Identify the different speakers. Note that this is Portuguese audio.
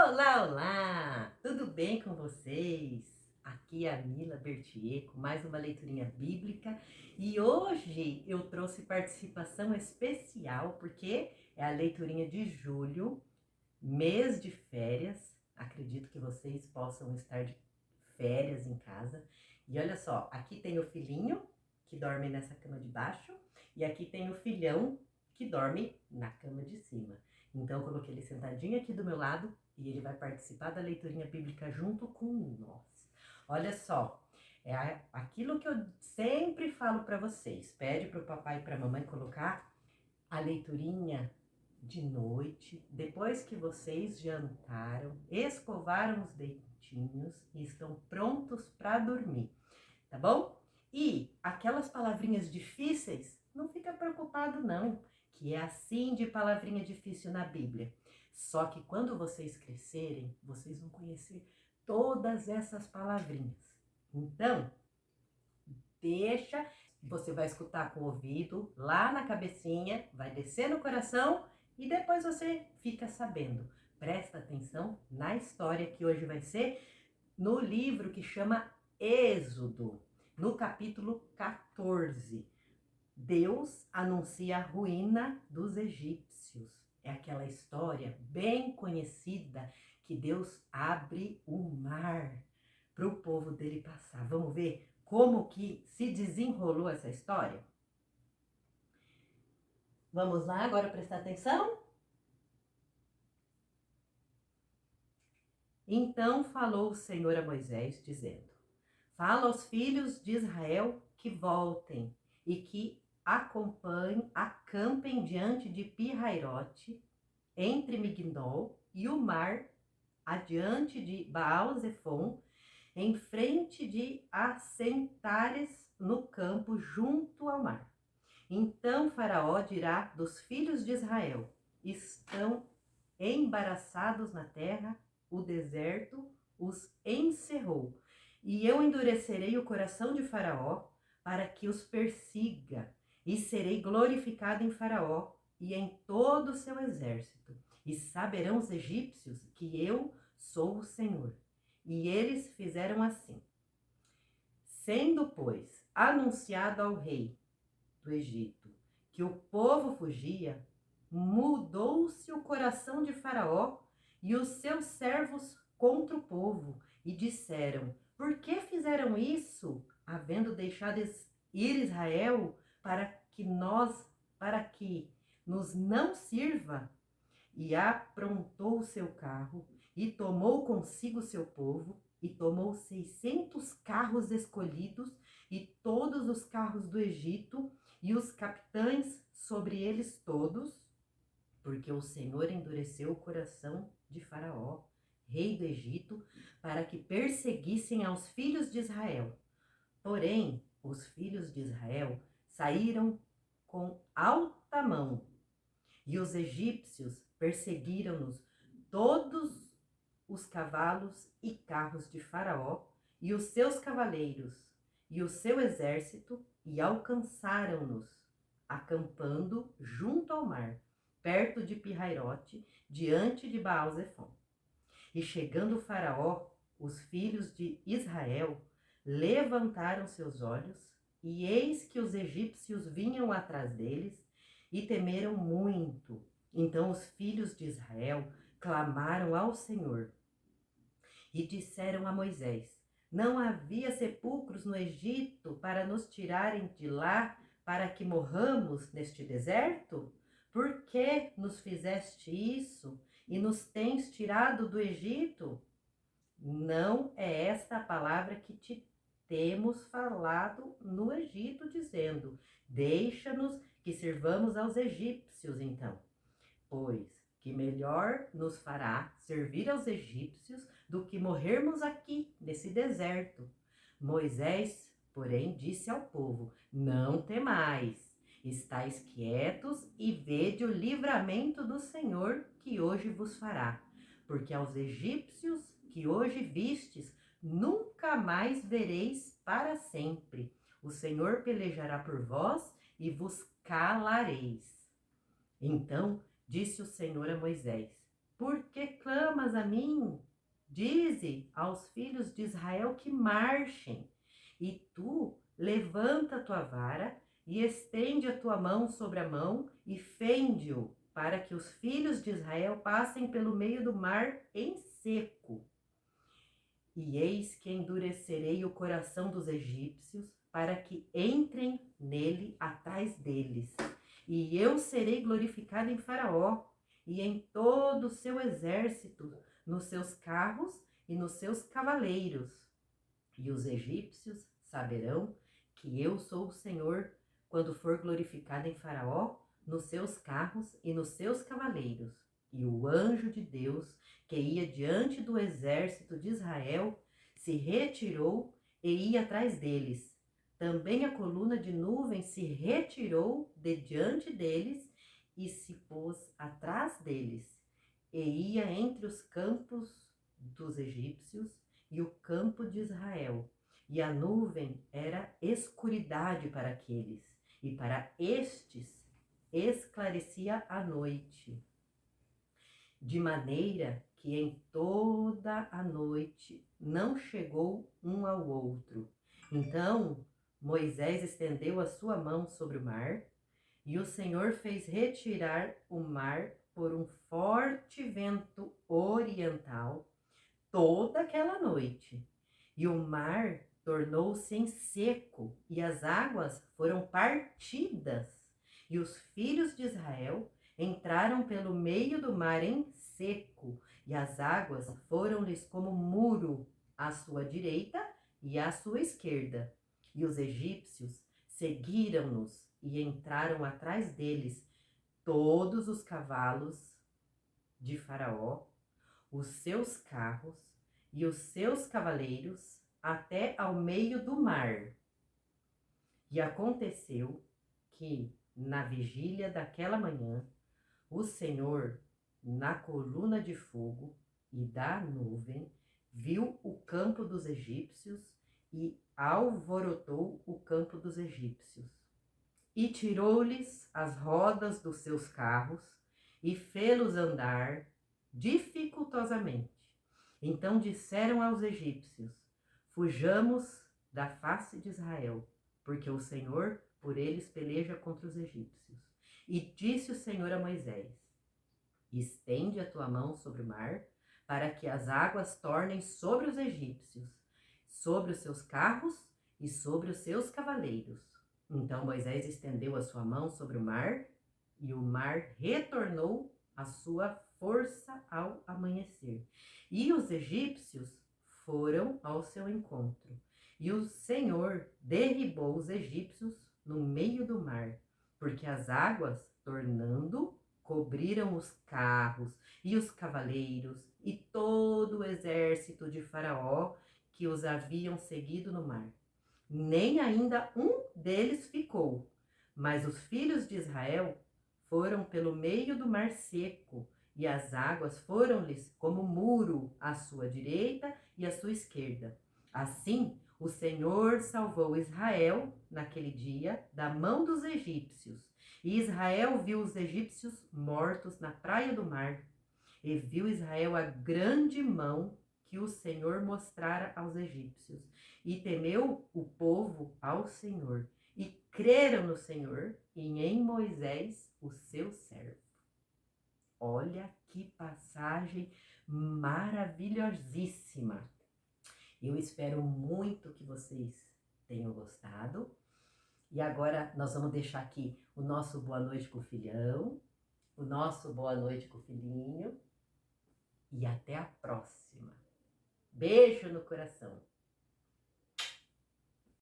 Speaker 1: Olá, olá! Tudo bem com vocês? Aqui é a Mila Bertier com mais uma leiturinha bíblica e hoje eu trouxe participação especial porque é a leiturinha de julho, mês de férias. Acredito que vocês possam estar de férias em casa. E olha só, aqui tem o filhinho que dorme nessa cama de baixo e aqui tem o filhão que dorme na cama de cima. Então eu coloquei ele sentadinho aqui do meu lado e ele vai participar da leiturinha bíblica junto com nós. Olha só, aquilo que eu sempre falo para vocês. Pede para o papai e para a mamãe colocar a leiturinha de noite, depois que vocês jantaram, escovaram os dentinhos e estão prontos para dormir, tá bom? E aquelas palavrinhas difíceis, não fica preocupado não, que é assim de palavrinha difícil na Bíblia. Só que quando vocês crescerem, vocês vão conhecer todas essas palavrinhas. Então, deixa, você vai escutar com o ouvido, lá na cabecinha, vai descer no coração e depois você fica sabendo. Presta atenção na história que hoje vai ser no livro que chama Êxodo, no capítulo 14. Deus anuncia a ruína dos egípcios. É aquela história bem conhecida que Deus abre o mar para o povo dele passar. Vamos ver como que se desenrolou essa história? Vamos lá agora prestar atenção? Então falou o Senhor a Moisés, dizendo: Fala aos filhos de Israel que voltem e que acampem diante de Pi-Hairote, entre Migdol e o mar, adiante de Baal-Zefon, em frente de Assentares, no campo junto ao mar. Então Faraó dirá dos filhos de Israel: estão embaraçados na terra, o deserto os encerrou. E eu endurecerei o coração de Faraó para que os persiga, e serei glorificado em Faraó e em todo o seu exército. E saberão os egípcios que eu sou o Senhor. E eles fizeram assim. Sendo, pois, anunciado ao rei do Egito que o povo fugia, mudou-se o coração de Faraó e os seus servos contra o povo, e disseram: Por que fizeram isso, havendo deixado ir Israel para que nos não sirva? E aprontou o seu carro, e tomou consigo seu povo, e tomou 600 carros escolhidos, e todos os carros do Egito, e os capitães sobre eles todos, porque o Senhor endureceu o coração de Faraó, rei do Egito, para que perseguissem aos filhos de Israel. Porém, os filhos de Israel saíram com alta mão, e os egípcios perseguiram-nos todos os cavalos e carros de Faraó, e os seus cavaleiros, e o seu exército, e alcançaram-nos, acampando junto ao mar, perto de Pi-Hairote, diante de Baal-Zefon. E chegando Faraó, os filhos de Israel levantaram seus olhos, e eis que os egípcios vinham atrás deles, e temeram muito. Então os filhos de Israel clamaram ao Senhor e disseram a Moisés: Não havia sepulcros no Egito para nos tirarem de lá, para que morramos neste deserto? Por que nos fizeste isso e nos tens tirado do Egito? Não é esta a palavra que te temos falado no Egito, dizendo: Deixa-nos que sirvamos aos egípcios, então. Pois que melhor nos fará servir aos egípcios do que morrermos aqui, nesse deserto. Moisés, porém, disse ao povo: Não temais, estais quietos e vede o livramento do Senhor que hoje vos fará. Porque aos egípcios que hoje vistes, nunca mais vereis para sempre. O Senhor pelejará por vós e vos calareis. Então disse o Senhor a Moisés: Por que clamas a mim? Dize aos filhos de Israel que marchem. E tu levanta a tua vara e estende a tua mão sobre a mão e fende-o, para que os filhos de Israel passem pelo meio do mar em seco. E eis que endurecerei o coração dos egípcios, para que entrem nele atrás deles. E eu serei glorificado em Faraó e em todo o seu exército, nos seus carros e nos seus cavaleiros. E os egípcios saberão que eu sou o Senhor, quando for glorificado em Faraó, nos seus carros e nos seus cavaleiros. E o anjo de Deus, que ia diante do exército de Israel, se retirou e ia atrás deles. Também a coluna de nuvem se retirou de diante deles e se pôs atrás deles, e ia entre os campos dos egípcios e o campo de Israel. E a nuvem era escuridade para aqueles, e para estes esclarecia a noite, de maneira que em toda a noite não chegou um ao outro. Então Moisés estendeu a sua mão sobre o mar, e o Senhor fez retirar o mar por um forte vento oriental toda aquela noite. E o mar tornou-se em seco, e as águas foram partidas, e os filhos de Israel entraram pelo meio do mar em seco, e as águas foram-lhes como muro à sua direita e à sua esquerda. E os egípcios seguiram-nos e entraram atrás deles todos os cavalos de Faraó, os seus carros e os seus cavaleiros até ao meio do mar. E aconteceu que, na vigília daquela manhã, o Senhor, na coluna de fogo e da nuvem, viu o campo dos egípcios e alvorotou o campo dos egípcios. E tirou-lhes as rodas dos seus carros e fê-los andar dificultosamente. Então disseram aos egípcios: fujamos da face de Israel, porque o Senhor por eles peleja contra os egípcios. E disse o Senhor a Moisés: estende a tua mão sobre o mar, para que as águas tornem sobre os egípcios, sobre os seus carros e sobre os seus cavaleiros. Então Moisés estendeu a sua mão sobre o mar, e o mar retornou à sua força ao amanhecer. E os egípcios foram ao seu encontro. E o Senhor derribou os egípcios no meio do mar, porque as águas, tornando, cobriram os carros e os cavaleiros e todo o exército de Faraó que os haviam seguido no mar. Nem ainda um deles ficou, mas os filhos de Israel foram pelo meio do mar seco, e as águas foram-lhes como muro à sua direita e à sua esquerda. Assim, o Senhor salvou Israel naquele dia da mão dos egípcios. E Israel viu os egípcios mortos na praia do mar. E viu Israel a grande mão que o Senhor mostrara aos egípcios. E temeu o povo ao Senhor. E creram no Senhor e em Moisés, o seu servo. Olha que passagem maravilhosíssima. Eu espero muito que vocês tenham gostado. E agora nós vamos deixar aqui o nosso boa noite com o filhão, o nosso boa noite com o filhinho. E até a próxima. Beijo no coração.